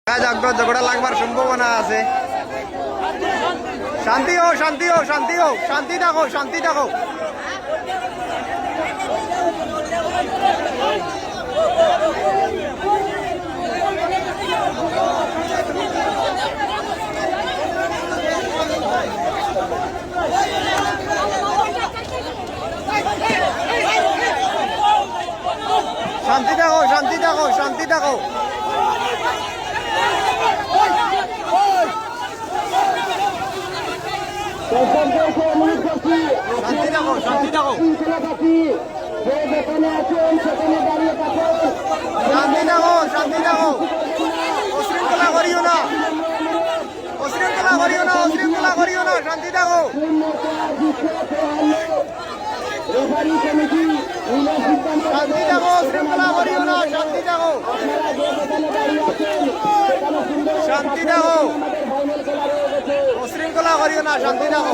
ঝগড়া লাগবার সম্ভাবনা আছে। শান্তি হোক, শান্তি হোক, শান্তি হোক, শান্তি থাকো, শান্তি থাকো। শান্তি থাকো, শান্তি থাকো, শান্তি থাকো। শান্তি থাকো, শান্তি থাকো, শান্তি থাকো, শান্তি থাকো। অশৃঙ্খলা করিও না, অশৃঙ্খলা করিও না, অশৃঙ্খলা করিও না, শান্তি থাকো। শান্তি থাকো, শৃঙ্খলা করিও না, শান্তি থাকো, শান্তি থাকো। অশৃঙ্খলা করিও না, শান্তি থাকো।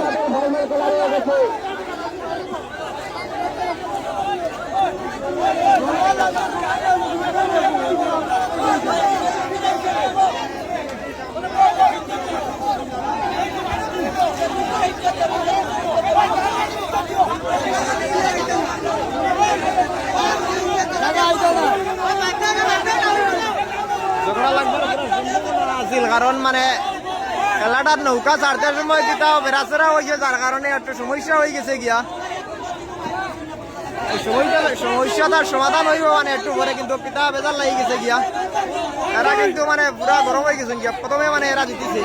ঝগড়া লাগবার সম্ভাবনা আছিল, কারণ মানে খেলাটার নৌকা ছাড়তে সময় কিতা বেড়াচেরা হয়েছে, যার কারণে একটু সমস্যা হয়ে গেছে গিয়া। সমস্যাটার সমাধান হইব মানে একটু পরে, কিন্তু পিতা বেজার লাগি গেছে গিয়া। এরা কিন্তু মানে পুরা গরম হয়ে গেছে গিয়া। প্রথমে মানে এরা জিতেছে।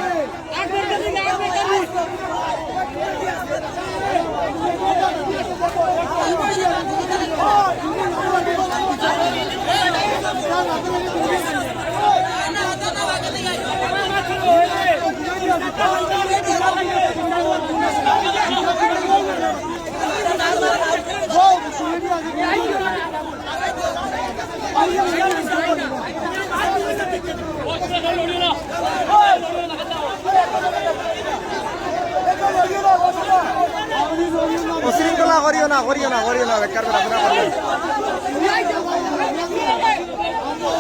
অশৃঙ্খলা করিও না, করিও না, করিও না, বেকার বেড়া পুরা করবে।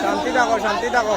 শান্তি থাকো, শান্তি থাকো।